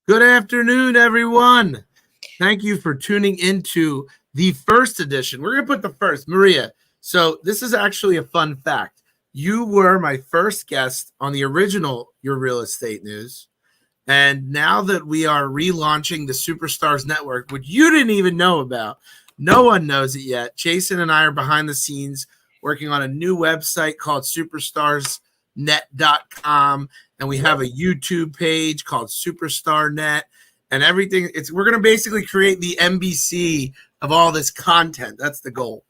Good afternoon, everyone. Thank you for tuning into the first edition. We're going to put the first, Maria. So, this is actually a fun fact. You were my first guest on the original Your Real Estate News. And now that we are relaunching the Superstars Network, which you didn't even know about, no one knows it yet. Jason and I are behind the scenes working on a new website called superstarsnet.com. And we have a YouTube page called SuperstarNet and everything. We're going to basically create the NBC of all this content. That's the goal.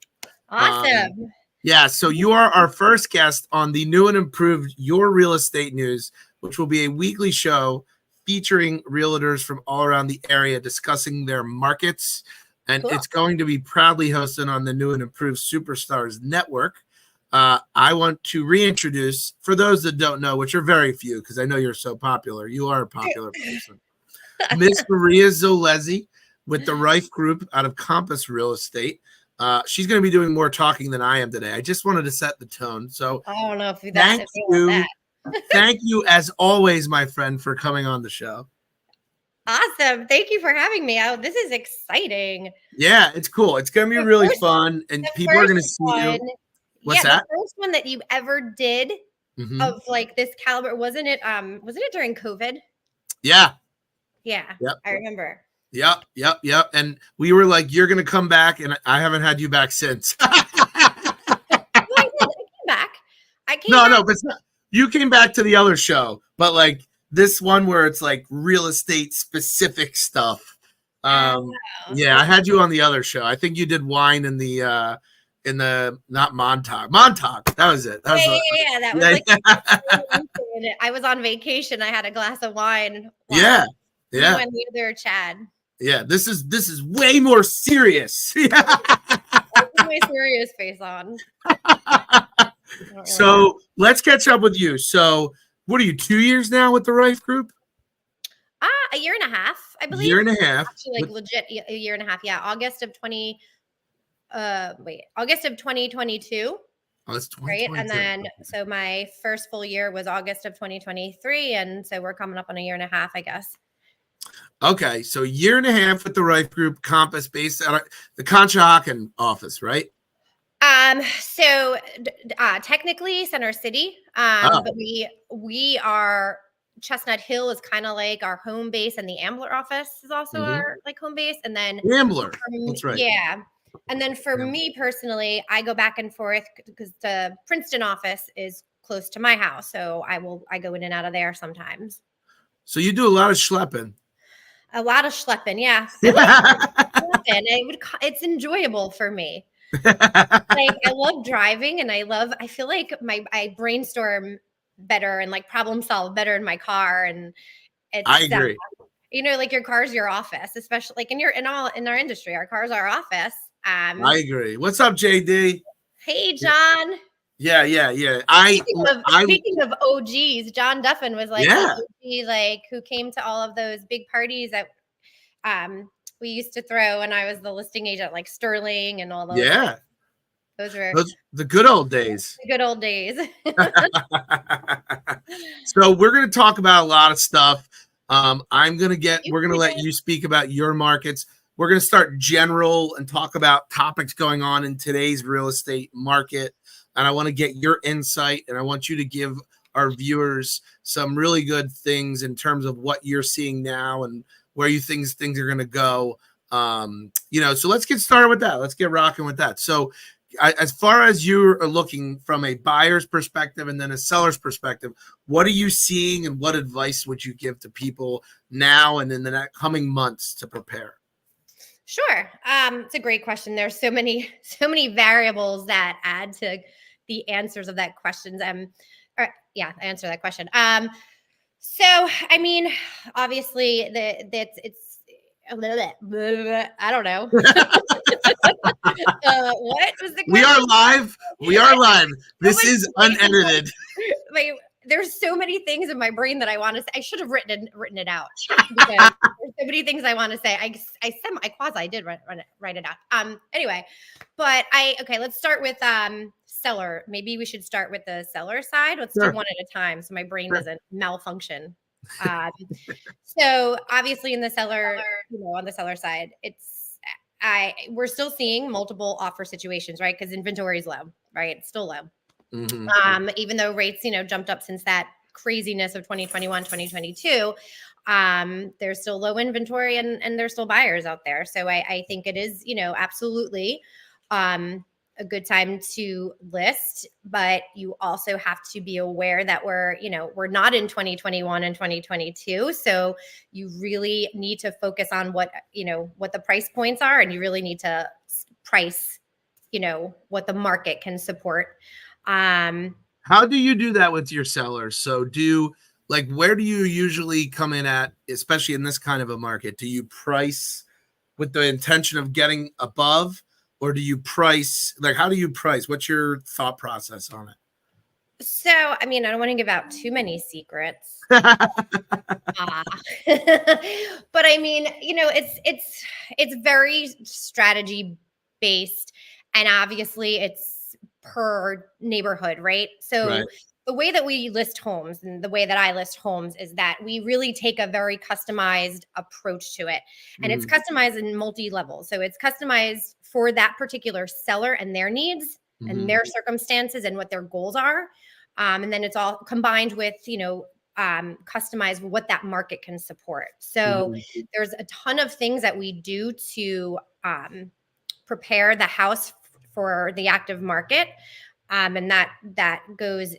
Awesome. Yeah, so you are our first guest on the new and improved Your Real Estate News, which will be a weekly show featuring realtors from all around the area discussing their markets. And Cool. It's going to be proudly hosted on the new and improved Superstars Network. I want to reintroduce, for those that don't know, which are very few, because I know you're so popular. You are a popular person. Miss Maria Zolezzi with the Rife Group out of Compass Real Estate. She's going to be doing more talking than I am today. I just wanted to set the tone. So I don't know if that's thank if you want you. that. Thank you, as always, my friend, for coming on the show. Awesome. Thank you for having me out. This is exciting. Yeah, it's cool. It's going to be really first- fun, and The people are going to first see you. one, What's yeah, that? the first one that you ever did Mhm. of like this caliber, wasn't it during COVID? Yeah. Yeah. Yep. I remember. Yep. And we were like, you're going to come back, and I haven't had you back since. No, I came back. No, but it's not, you came back to the other show, but like this one where it's like real estate specific stuff. Yeah, I had you on the other show. I think you did wine in the not Montauk. That was it. That was Yeah. That was like I was on vacation. I had a glass of wine. Yeah. You and the other Chad. Yeah, this is way more serious. My serious face on. So let's catch up with you. So what are you, 2 years now with the Rife Group? A year and a half, I believe. Year and a half. Actually, like legit a year and a half. Yeah, August of 2022. Oh, that's 2022. Right. And then so my first full year was August of 2023. And so we're coming up on a year and a half, I guess. Okay, so a year and a half with the Rife Group, Compass, based out of the Conshohocken office, right? So technically Center City, but we are Chestnut Hill is kind of like our home base, and the Ambler office is also our like home base. And then Ambler, that's right. Yeah. And then for me personally, I go back and forth because the Princeton office is close to my house. So I go in and out of there sometimes. So you do a lot of schlepping. A lot of schlepping, yeah. It's enjoyable for me. Like I love driving, and I feel like I brainstorm better and like problem solve better in my car. And I agree. Like your car's your office, especially like in our industry, our car's our office. I agree. What's up, JD? Hey, John. Yeah. Speaking of OGs, John Duffin was like an OG, like who came to all of those big parties that we used to throw when I was the listing agent, like Sterling and all those. Yeah. Those were the good old days. The good old days. So we're going to talk about a lot of stuff. We're going to let you speak about your markets. We're going to start general and talk about topics going on in today's real estate market. And I want to get your insight, and I want you to give our viewers some really good things in terms of what you're seeing now and where you think things are going to go. So let's get started with that. Let's get rocking with that. So as far as you are looking from a buyer's perspective and then a seller's perspective, what are you seeing, and what advice would you give to people now and in the next coming months to prepare? Sure. It's a great question. There's so many variables that add to the answers of that question. Answer that question. So I mean, obviously it's a little bit, I don't know. What was the question? We are live. This is unedited. There's so many things in my brain that I want to say. I should have written it out because there's so many things I want to say. I did write it out. Anyway, but let's start with seller. Maybe we should start with the seller side. Let's do one at a time so my brain doesn't malfunction. Um, so obviously in the seller, on the seller side, we're still seeing multiple offer situations, right? Because inventory is low, right? It's still low. Even though rates, jumped up since that craziness of 2021, 2022, there's still low inventory and there's still buyers out there. So I think it is, absolutely a good time to list, but you also have to be aware that we're not in 2021 and 2022. So you really need to focus on what the price points are, and you really need to price, what the market can support. How do you do that with your sellers? So where do you usually come in at, especially in this kind of a market? Do you price with the intention of getting above, or do you price, how do you price? What's your thought process on it? So, I don't want to give out too many secrets. But it's very strategy based, and obviously it's per neighborhood, right? So Right. the way that we list homes and the way that I list homes is that we really take a very customized approach to it. And it's customized in multi levels. So it's customized for that particular seller and their needs and their circumstances and what their goals are. And then it's all combined with, customize what that market can support. So there's a ton of things that we do to prepare the house for the active market. And that goes,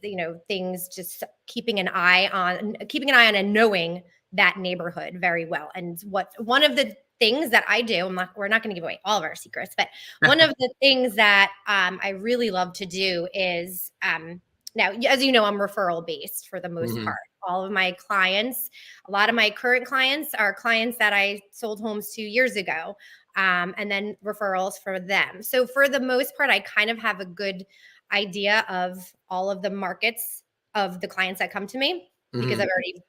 things just keeping an eye on and knowing that neighborhood very well. And one of the things that I do, we're not going to give away all of our secrets, but one of the things that I really love to do is, now, as you know, I'm referral based for the most part. All of my clients, a lot of my current clients are clients that I sold homes to years ago, and then referrals for them. So for the most part, I kind of have a good idea of all of the markets of the clients that come to me because I've already,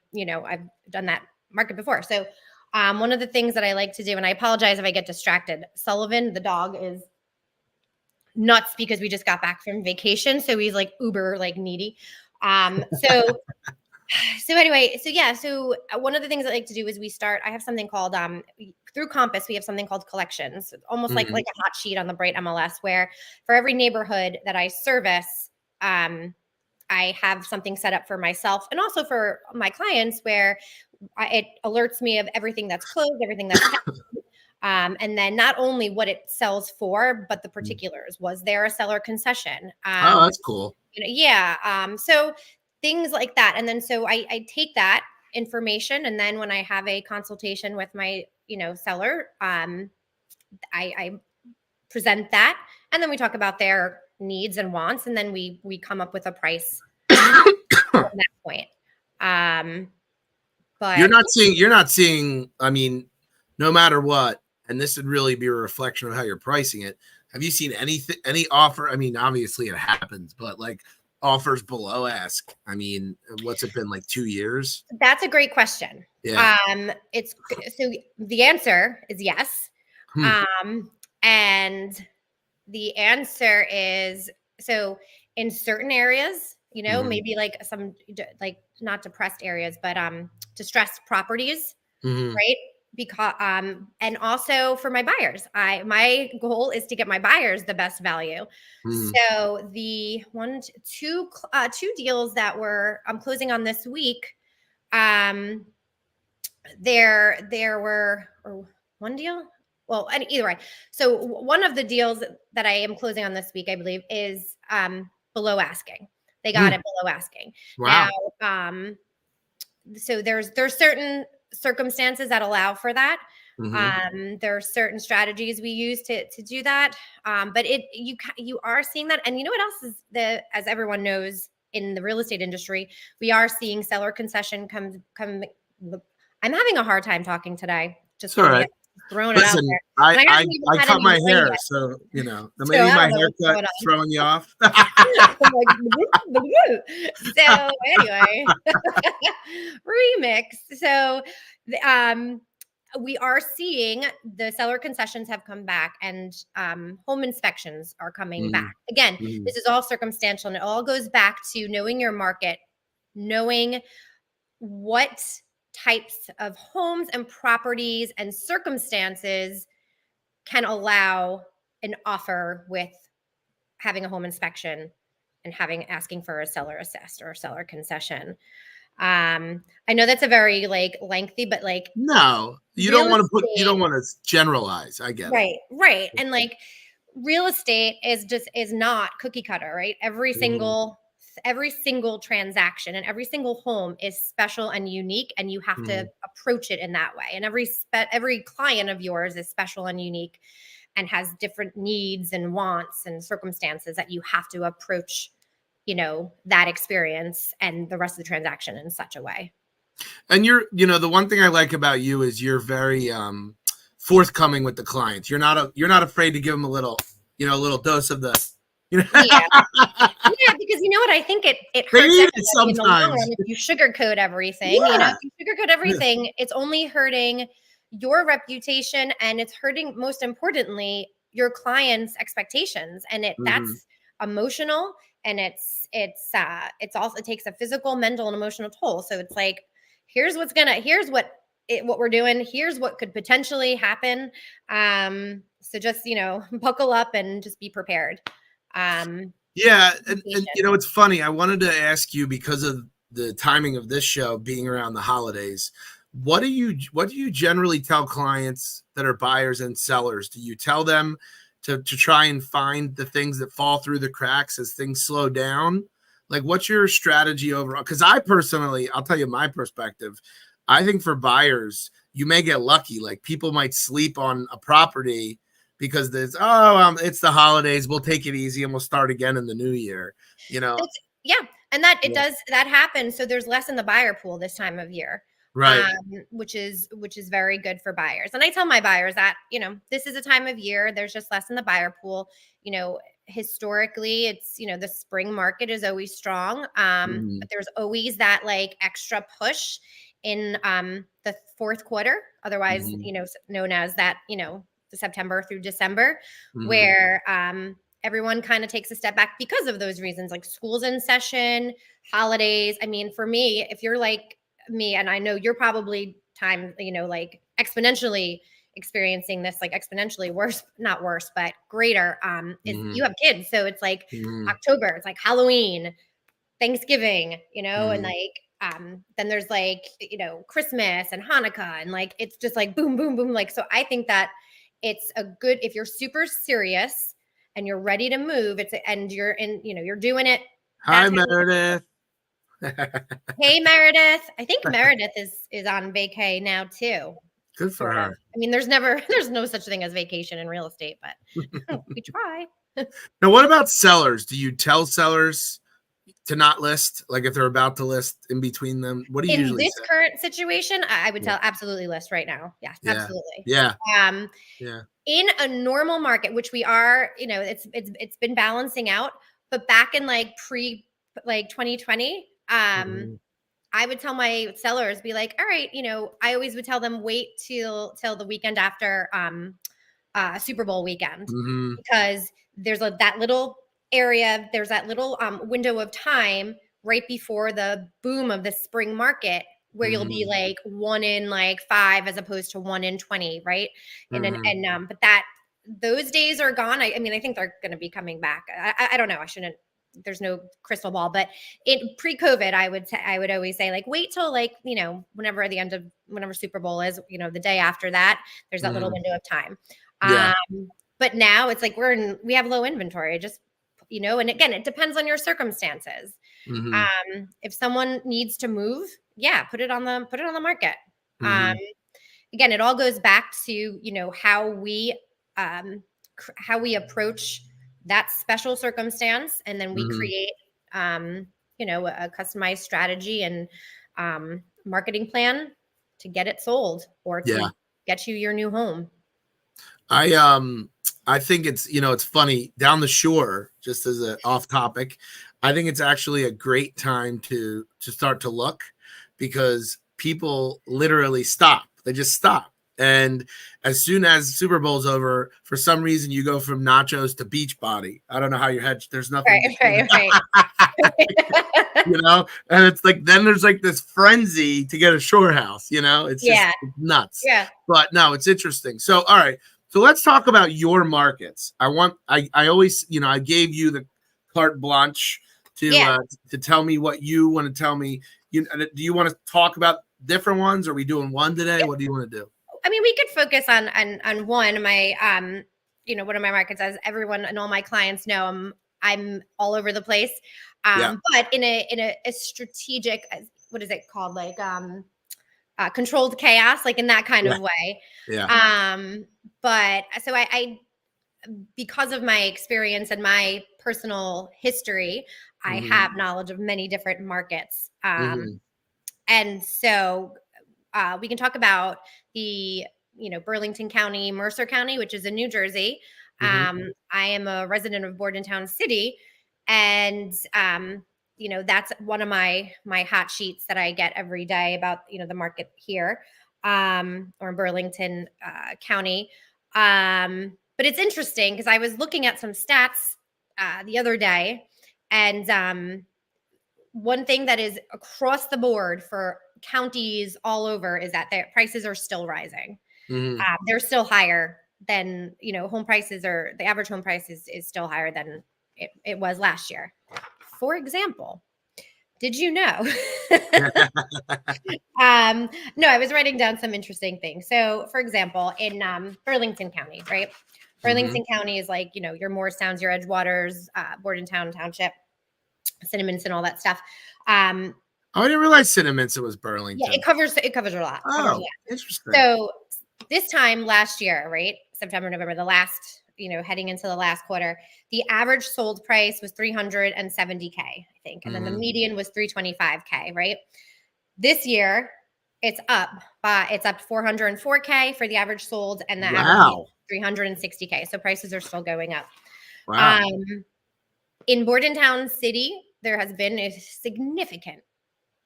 I've done that market before. So one of the things that I like to do, and I apologize if I get distracted, Sullivan, the dog, is nuts because we just got back from vacation. So he's uber needy. So anyway, so one of the things I like to do is I have something called, through Compass, we have something called collections. It's almost like a hot sheet on the Bright MLS, where for every neighborhood that I service, I have something set up for myself and also for my clients where it alerts me of everything that's closed, everything that's and then not only what it sells for, but the particulars. Was there a seller concession? Oh, that's cool. So things like that. And then so I take that information, and then when I have a consultation with my seller, I present that, and then we talk about their needs and wants, and then we come up with a price at that point. But you're not seeing, no matter what, and this would really be a reflection of how you're pricing it. Have you seen any offer? Obviously it happens, but offers below ask. What's it been, 2 years? That's a great question. Yeah. It's so the answer is yes. And the answer is, so in certain areas, maybe some not depressed areas, but distressed properties, right? Because and also for my buyers, my goal is to get my buyers the best value. So the two deals that I'm closing on this week, there were, or one deal. Well, either way. So one of the deals that I am closing on this week, I believe, is below asking. They got it below asking. Wow. Now, so there's certain circumstances that allow for that. There are certain strategies we use to do that. But you are seeing that. And you know what else is as everyone knows in the real estate industry, we are seeing seller concession come. I'm having a hard time talking today. Just throwing it out there. I cut my hair, yet. So maybe my haircut throwing you off. So anyway, remix. So we are seeing the seller concessions have come back, and home inspections are coming back. Again, this is all circumstantial, and it all goes back to knowing your market, knowing what types of homes and properties and circumstances can allow an offer with having a home inspection and asking for a seller assist or a seller concession. I know that's a very lengthy, but No, you don't want to generalize. I get it. Right. And real estate is not cookie cutter, right? Every single transaction and every single home is special and unique, and you have to approach it in that way. And every client of yours is special and unique and has different needs and wants and circumstances that you have to approach, that experience and the rest of the transaction in such a way. And the one thing I like about you is you're very forthcoming with the clients. You're not afraid to give them a little dose of the, Yeah, because you know what? I think it hurts sometimes. In the long run if you sugarcoat everything. Yeah. If you sugarcoat everything, it's only hurting your reputation, and it's hurting, most importantly, your clients' expectations. And that's emotional, and it takes a physical, mental, and emotional toll. So it's like, here's what we're doing. Here's what could potentially happen. So just, buckle up and just be prepared. Yeah. And it's funny. I wanted to ask you, because of the timing of this show being around the holidays, what do you generally tell clients that are buyers and sellers? Do you tell them to try and find the things that fall through the cracks as things slow down? Like, what's your strategy overall? Because I personally, I'll tell you my perspective. I think for buyers, you may get lucky. Like, people might sleep on a property because it's the holidays. We'll take it easy and we'll start again in the new year. And that happens. So there's less in the buyer pool this time of year, right? Which is very good for buyers. And I tell my buyers that this is a time of year. There's just less in the buyer pool. Historically, it's the spring market is always strong, but there's always that extra push in the fourth quarter, otherwise known as that the September through December, where everyone kind of takes a step back because of those reasons, like school's in session, holidays. I mean, for me, if you're like me, and I know you're probably exponentially experiencing this, exponentially worse, not worse, but greater, is you have kids. So it's October, it's like Halloween, Thanksgiving, and then there's Christmas and Hanukkah, and it's just boom, boom, boom. So I think that it's a good, if you're super serious and you're ready to move, and you're in, you're doing it. Hi, Meredith. Hey, Meredith. I think Meredith is on vacay now too. Good for her. I mean, there's no such thing as vacation in real estate, but we try. Now, what about sellers? Do you tell sellers to not list, if they're about to list in between them? What do you usually say? In this current situation, I would tell absolutely list right now. Yeah, absolutely. Yeah. In a normal market, which we are, it's been balancing out, but back in pre 2020, I would tell my sellers, be like, all right, I always would tell them, wait till the weekend after Super Bowl weekend, because there's that little area, there's that little window of time right before the boom of the spring market, where you'll be 1 in 5 as opposed to 1 in 20, right? But those days are gone. I mean, I think they're going to be coming back. I don't know. There's no crystal ball, but pre-COVID, I would always say wait till whenever Super Bowl is, the day after that, there's that little window of time. But now it's we have low inventory, just, and again, it depends on your circumstances. If someone needs to move, put it on the market. Again, it all goes back to, how we approach that special circumstance, and then we create a customized strategy and marketing plan to get it sold or to get you your new home. I think it's it's funny, down the shore, just as an off topic, I think it's actually a great time to start to look, because people literally stop. They just stop. And as soon as Super Bowl's over, for some reason, you go from nachos to Beachbody. I don't know how your head, there's nothing. Right. you know, and it's like then there's like this frenzy to get a shore house, you know, it's just Yeah. nuts. Yeah. But no, it's interesting. So all right, so let's talk about your markets. I always, you know, I gave you the carte blanche Yeah. to tell me what you want to tell me. Do you want to talk about different ones? Are we doing one today? What do you want to do? I mean, we could focus on one. My one of my markets, as everyone and all my clients know, I'm all over the place. Yeah. But in a strategic, what is it called? Like controlled chaos, like in that kind Yeah. of way. Yeah. But so I because of my experience and my personal history, I Mm-hmm. have knowledge of many different markets. Mm-hmm. And so we can talk about the Burlington County, Mercer County, which is in New Jersey. Mm-hmm. I am a resident of Bordentown City, and that's one of my hot sheets that I get every day about the market here, or in Burlington County. But it's interesting because I was looking at some stats the other day, and one thing that is across the board for counties all over is that their prices are still rising. Mm-hmm. They're still higher than home prices, or the average home price is still higher than it was last year. For example, did you know? No, I was writing down some interesting things. So, for example, in Burlington County, right? Mm-hmm. Burlington County is like your Morristown's, your Edgewaters, Bordentown Township, Cinnamin's, and all that stuff. Oh, I didn't realize Cinnamin's was Yeah, Burlington. it covers a lot. Covers a Oh, lot. interesting. So this time last year, right? September, November, the last, heading into the last quarter, the average sold price was 370K, I think. And then the Mm-hmm. median was 325K, right? This year, it's up. It's up 404K for the average sold, and the average Wow. 360K. So prices are still going up. Wow. In Bordentown City, there has been a significant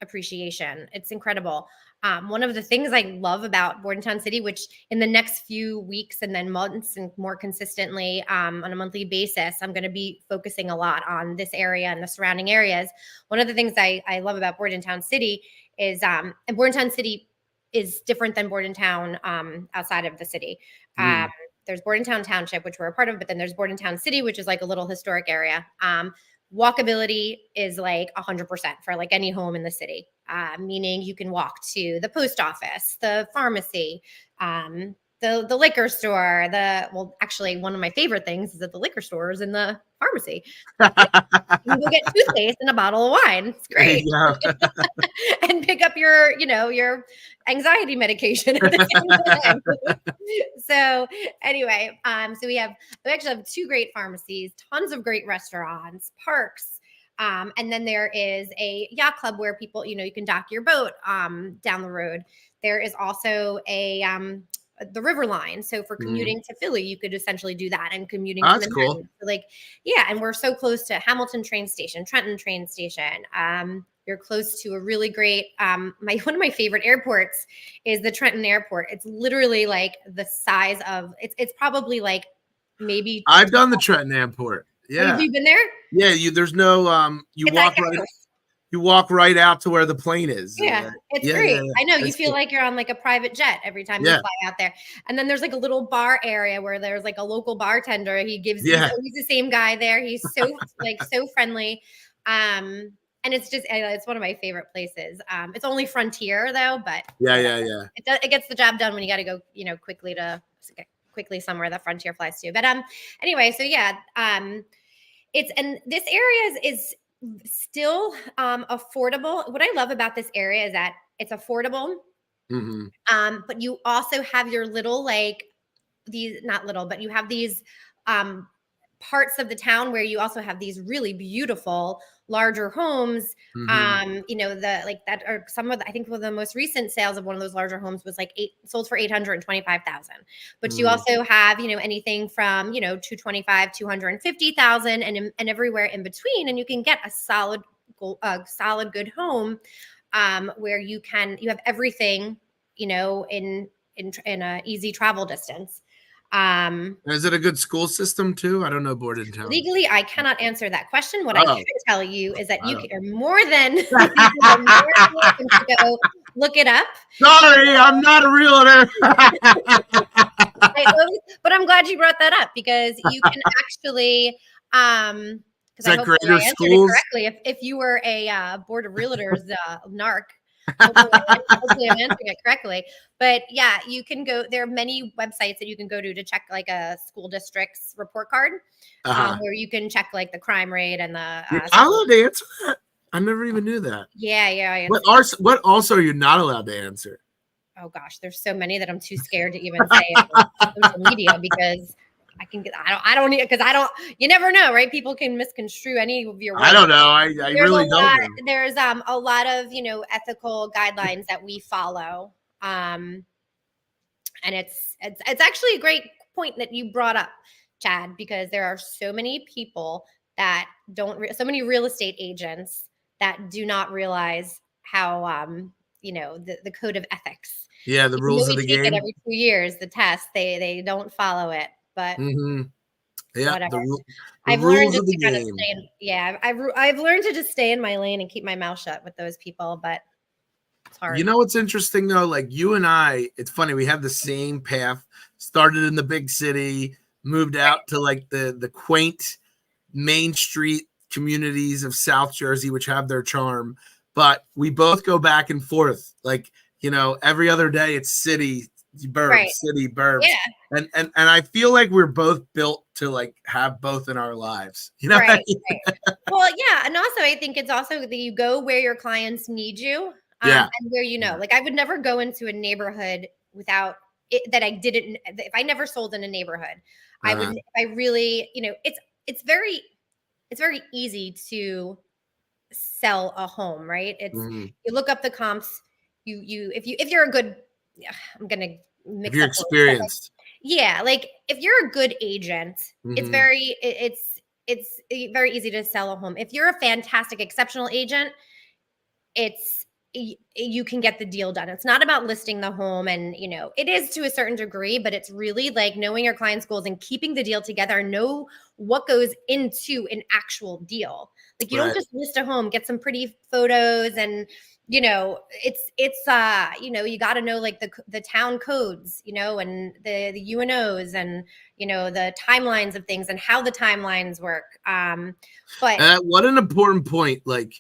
appreciation. It's incredible. One of the things I love about Bordentown City, which in the next few weeks and then months and more consistently on a monthly basis, I'm going to be focusing a lot on this area and the surrounding areas. One of the things I love about Bordentown City is, and Bordentown City is different than Bordentown outside of the city. Mm. There's Bordentown Township, which we're a part of, but then there's Bordentown City, which is like a little historic area. Walkability is like 100% for like any home in the city, meaning you can walk to the post office, the pharmacy, the liquor store. Actually, one of my favorite things is that the liquor store is in the pharmacy. You can go get toothpaste and a bottle of wine. It's great. And pick up your anxiety medication at the same time. So anyway, so we actually have two great pharmacies, tons of great restaurants, parks. And then there is a yacht club where people, you can dock your boat down the road. There is also the river line. So for commuting to Philly, you could essentially do that, and commuting to Manhattan. Cool. So yeah, and we're so close to Hamilton train station, Trenton train station. You're close to a really great one of my favorite airports is the Trenton Airport. It's literally like the size of it's probably like maybe I've done the Trenton Airport. Yeah. Have you been there? Yeah, there's no you walk right out to where the plane is. Yeah, it's great. I know you feel like you're on like a private jet every time you fly out there. And then there's like a little bar area where there's like a local bartender. He's always the same guy there. He's so so friendly. And it's one of my favorite places. It's only Frontier though, but it gets the job done when you got to go, quickly somewhere that Frontier flies to. But anyway, so yeah, and this area is still affordable. What I love about this area is that it's affordable. But you also have your little not little, but you have these parts of the town where you also have these really beautiful larger homes. That are some of I think one of the most recent sales of one of those larger homes was sold for 825,000. But you also have anything from 225, 250,000, and everywhere in between, and you can get a solid good home where you have everything in a easy travel distance. Is it a good school system too? I don't know Bordentown. Legally, I cannot answer that question. What I can tell you is that you are more than welcome to go look it up. Sorry, I'm not a realtor. But I'm glad you brought that up, because you can actually, because I hope I answered it correctly. If you were a board of realtors narc, hopefully I'm answering it correctly. But yeah, you can go. There are many websites that you can go to check like a school district's report card, where you can check like the crime rate and the. You're not allowed to answer that. I never even knew that. Yeah. What also are you not allowed to answer? Oh gosh, there's so many that I'm too scared to even say on social media, because I don't need, because you never know, right? People can misconstrue any of your words. I don't know. I really don't know. There's a lot of, ethical guidelines that we follow. And it's actually a great point that you brought up, Chad, because there are so many people that so many real estate agents that do not realize how, the code of ethics. Yeah, the rules of the game. It every 2 years, the test, they don't follow it, but yeah, whatever. I've learned just to kind of I've learned to just stay in my lane and keep my mouth shut with those people, but it's hard. You know what's interesting though? Like you and I, it's funny, we have the same path. Started in the big city, moved out to like the quaint Main Street communities of South Jersey, which have their charm. But we both go back and forth. Like, every other day it's city burbs, city burbs. Yeah. And I feel like we're both built to like have both in our lives. Right. Well, yeah. And also I think it's also that you go where your clients need you. And where like I would never go into a neighborhood without it, that I didn't. If I never sold in a neighborhood, I would. I really, it's very easy to sell a home, right? It's you look up the comps. If you're a good, I'm gonna mix. If you're experienced, like if you're a good agent, it's very easy to sell a home. If you're a fantastic, exceptional agent, you can get the deal done. It's not about listing the home, and it is to a certain degree, but it's really like knowing your client's goals and keeping the deal together, know what goes into an actual deal. Like you don't just list a home, get some pretty photos, and you got to know like the town codes, and the UNOs, and the timelines of things and how the timelines work. But what an important point. Like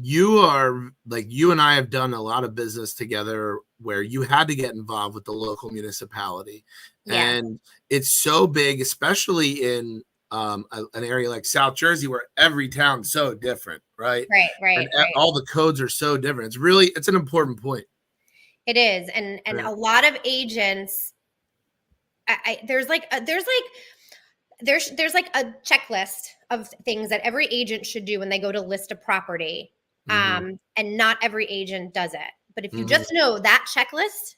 you and I have done a lot of business together where you had to get involved with the local municipality. And it's so big, especially in an area like South Jersey where every town's so different, right? Right. All the codes are so different. It's an important point. It is. And a lot of agents, there's like a checklist of things that every agent should do when they go to list a property. And not every agent does it. But if you just know that checklist,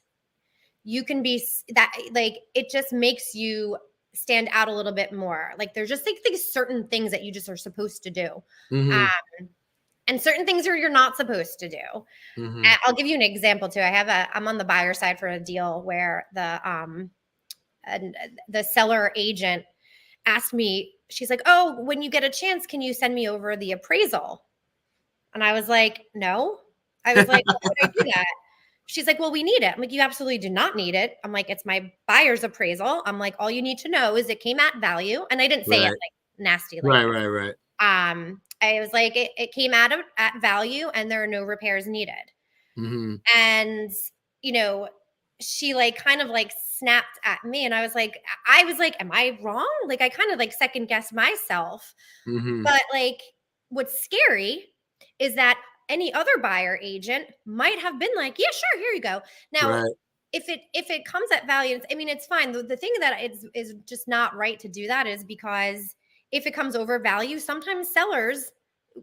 you can be that, like, it just makes you stand out a little bit more. Like there's just like these certain things that you just are supposed to do. And certain things you're not supposed to do. And I'll give you an example too. I'm on the buyer side for a deal where the seller agent asked me, she's like, "Oh, when you get a chance, can you send me over the appraisal?" And I was like, "No." I was like, "Why would I do that?" She's like, "Well, we need it." I'm like, "You absolutely do not need it." I'm like, "It's my buyer's appraisal." I'm like, "All you need to know is it came at value." And I didn't say it like nasty. Like, right. I was like, it came at value and there are no repairs needed. And, she like kind of like snapped at me, and I was like, am I wrong? Like, I kind of like second guessed myself. But like, what's scary is that any other buyer agent might have been like, "Yeah, sure, here you go." Now, if it comes at value, I mean, it's fine. The thing that is just not right to do that is because if it comes over value, sometimes sellers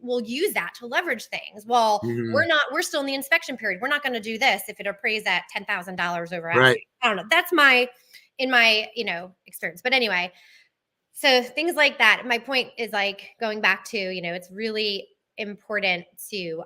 will use that to leverage things. Well, we're still in the inspection period. We're not going to do this if it appraised at $10,000 over. I don't know. That's in my experience. But anyway, so things like that. My point is like going back to, it's really important to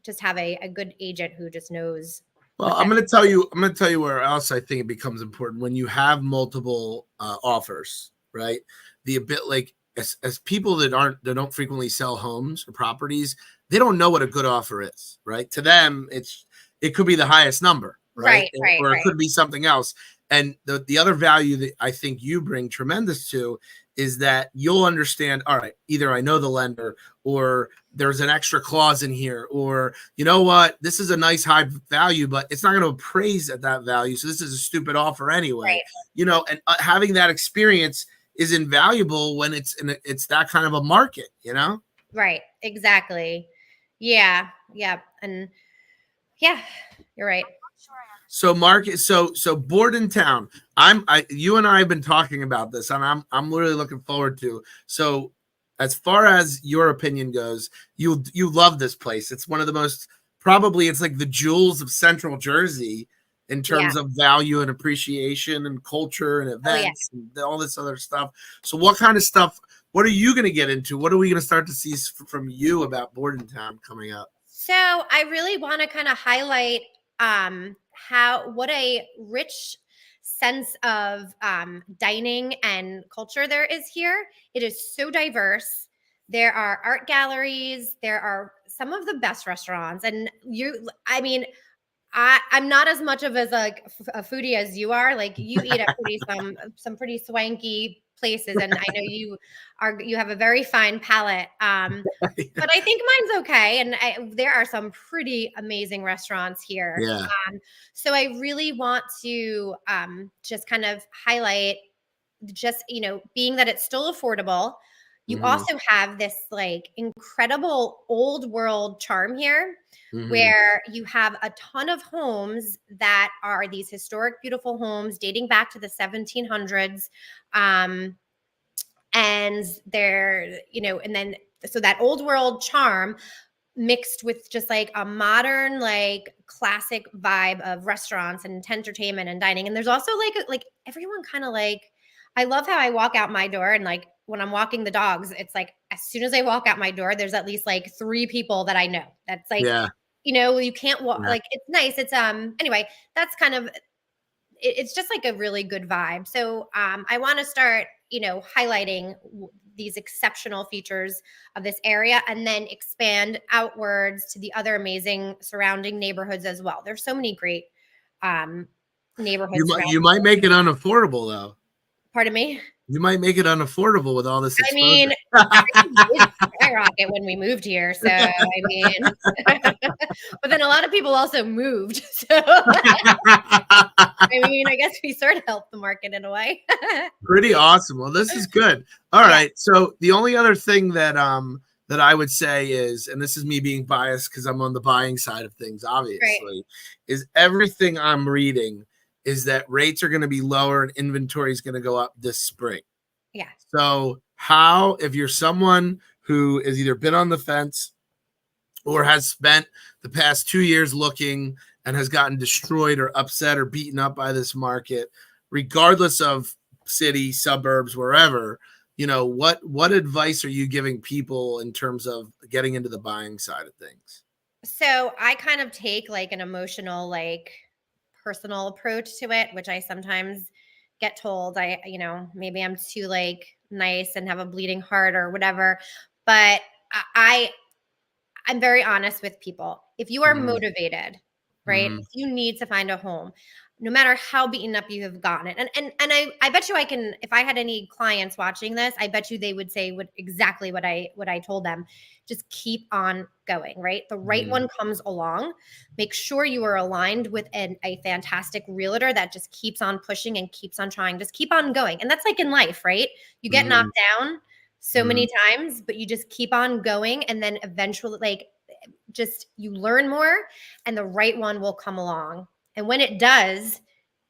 just have a good agent who just knows Well, I'm going to tell you. I'm going to tell you where else I think it becomes important when you have multiple offers, right? The bit like as people that don't frequently sell homes or properties, they don't know what a good offer is, right? To them, it could be the highest number, right? Right, right, Or it right. could be something else. And the other value that I think you bring tremendous to is that you'll understand. All right, either I know the lender, or there's an extra clause in here, or you know what, this is a nice high value, but it's not going to appraise at that value, so this is a stupid offer anyway. Right. And having that experience is invaluable when it's that kind of a market. Right. Exactly. Yeah. Yeah. And yeah, you're right. So Bordentown, you and I have been talking about this, and I'm really looking forward to. So as far as your opinion goes, you love this place. It's one of the most, probably it's like the jewels of Central Jersey in Yeah. terms of value and appreciation and culture and Oh yeah. events and all this other stuff. So what kind of stuff, what are you going to get into? What are we going to start to see from you about Bordentown coming up? So I really want to kind of highlight what a rich sense of dining and culture there is here. It is so diverse. There are art galleries. There are some of the best restaurants, and I mean, I'm not as much of as like a foodie as you are. Like you eat at some pretty swanky places, and I know you have a very fine palate. But I think mine's okay, and there are some pretty amazing restaurants here. Yeah. So I really want to just kind of highlight just being that it's still affordable. You Mm-hmm. also have this like incredible old world charm here, Mm-hmm. where you have a ton of homes that are these historic beautiful homes dating back to the 1700s, and and then so that old world charm mixed with just like a modern like classic vibe of restaurants and entertainment and dining. And there's also like everyone kind of like, I love how I walk out my door, and like when I'm walking the dogs, it's like as soon as I walk out my door, there's at least like 3 people that I know. That's like, Yeah. you can't walk, Yeah. like it's nice. It's anyway, that's kind of it's just like a really good vibe. So I want to start, highlighting these exceptional features of this area, and then expand outwards to the other amazing surrounding neighborhoods as well. There's so many great neighborhoods You surrounding. might make it unaffordable though. Pardon me. You might make it unaffordable with all this I mean, exposure. everything did skyrocket when we moved here. So I mean, but then a lot of people also moved. So I mean, I guess we sort of helped the market in a way. Pretty awesome. Well, this is good. All Yeah. right. So the only other thing that I would say is, and this is me being biased because I'm on the buying side of things, obviously, Right. is everything I'm reading is that rates are going to be lower and inventory is going to go up this spring. Yeah. So if you're someone who has either been on the fence or has spent the past 2 years looking and has gotten destroyed or upset or beaten up by this market, regardless of city, suburbs, wherever, what advice are you giving people in terms of getting into the buying side of things? So I kind of take like an emotional, like personal approach to it, which I sometimes get told maybe I'm too like nice and have a bleeding heart or whatever. But I'm very honest with people. If you are Mm-hmm. motivated, right? Mm-hmm. If you need to find a home, no matter how beaten up you have gotten it. And I bet you I can, if I had any clients watching this, I bet you they would say exactly what I told them. Just keep on going, right? The right Mm-hmm. one comes along. Make sure you are aligned with a fantastic realtor that just keeps on pushing and keeps on trying. Just keep on going. And that's like in life, right? You get Mm-hmm. knocked down so many times, but you just keep on going, and then eventually like just you learn more, and the right one will come along. And when it does,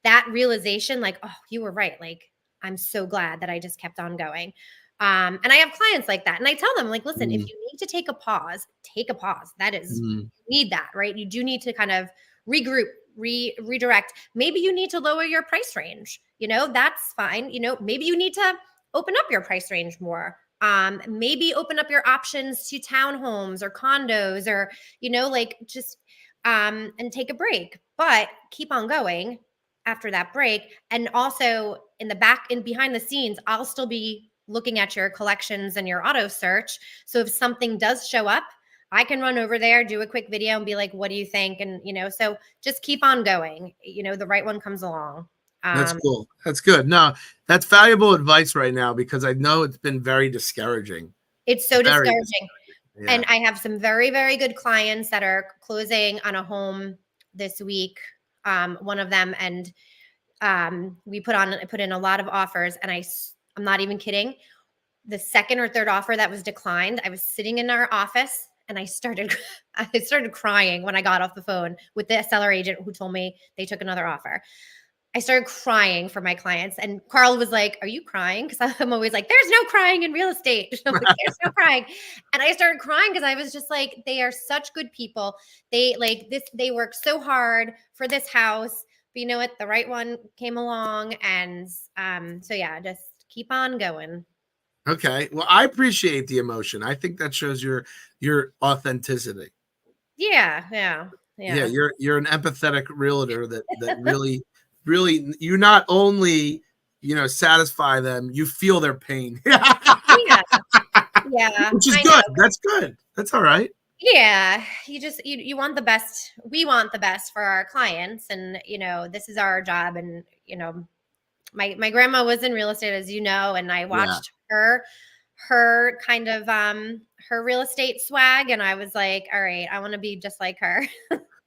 that realization, like, oh, you were right. Like, I'm so glad that I just kept on going. And I have clients like that. And I tell them, like, listen, if Mm-hmm. you need to take a pause, take a pause. That is, Mm-hmm. you need that, right? You do need to kind of regroup, redirect. Maybe you need to lower your price range. That's fine. Maybe you need to open up your price range more. Maybe open up your options to townhomes or condos, or like just and take a break, but keep on going after that break. And also in the back and behind the scenes, I'll still be looking at your collections and your auto search. So if something does show up, I can run over there, do a quick video and be like, what do you think? And, so just keep on going. The right one comes along. That's cool. That's good. No, that's valuable advice right now, because I know it's been very discouraging. It's so Very discouraging. Yeah. And I have some very, very good clients that are closing on a home this week. One of them, and we put in a lot of offers, and I'm not even kidding. The second or third offer that was declined, I was sitting in our office and I started crying when I got off the phone with the seller agent who told me they took another offer. I started crying for my clients, and Carl was like, "Are you crying?" Because I'm always like, "There's no crying in real estate." I'm like, "There's no crying," and I started crying because I was just like, "They are such good people. They They work so hard for this house, but you know what? The right one came along, and so yeah, just keep on going." Okay. Well, I appreciate the emotion. I think that shows your authenticity. Yeah. You're an empathetic realtor that really you not only satisfy them, you feel their pain. Yeah. Which is good. That's good. That's all right. Yeah, you want the best. We want the best for our clients, and this is our job. And my grandma was in real estate, as you know, and I watched her kind of her real estate swag, and I was like, all right, I want to be just like her.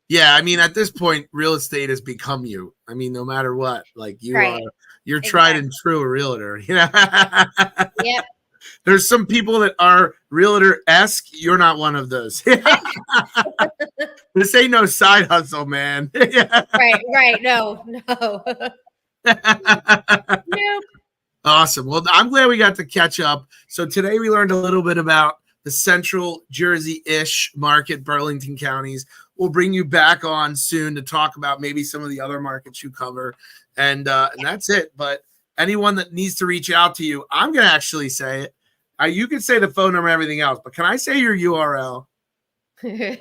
Yeah, I mean, at this point, real estate has become you. I mean, no matter what, like you're tried and true a realtor. Yep. There's some people that are realtor-esque. You're not one of those. This ain't no side hustle, man. Right. No. Nope. Awesome. Well, I'm glad we got to catch up. So today we learned a little bit about the Central Jersey-ish market, Burlington counties. We'll bring you back on soon to talk about maybe some of the other markets you cover. And that's it. But anyone that needs to reach out to you, I'm going to actually say it. You can say the phone number and everything else, but can I say your URL? Can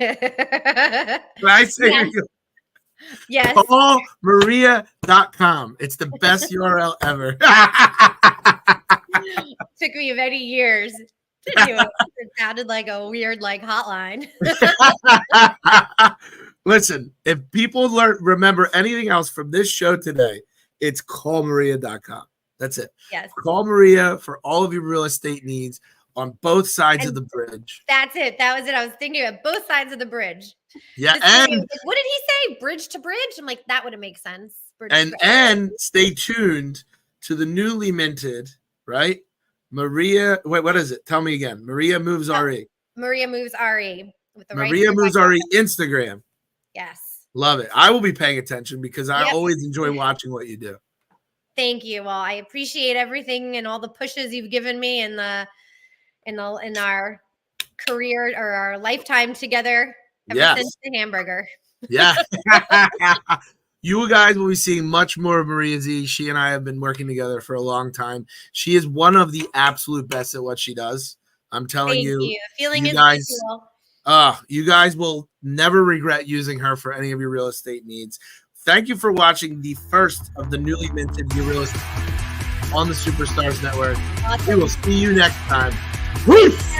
I say your URL? Yes. CallMaria.com. It's the best URL ever. Took me many years. It sounded like a weird hotline. Listen, if people remember anything else from this show today, it's callmaria.com. That's it. Yes. Call Maria for all of your real estate needs on both sides of the bridge. That's it. That was it. I was thinking of both sides of the bridge. Yeah. And what did he say? Bridge to bridge? I'm like, that wouldn't make sense. And stay tuned to the newly minted, right? Maria, wait, what is it? Tell me again. Maria Moves RE. Maria Moves RE. Maria Moves RE Instagram. Yes. Love it. I will be paying attention because I always enjoy watching what you do. Thank you. Well, I appreciate everything and all the pushes you've given me in our career or our lifetime together ever since the hamburger. Yeah. You guys will be seeing much more of Maria Z. She and I have been working together for a long time. She is one of the absolute best at what she does. I'm telling you. Feeling you guys, you guys will never regret using her for any of your real estate needs. Thank you for watching the first of the newly minted Your Real Estate on the Superstars Network. Awesome. We will see you next time. Peace.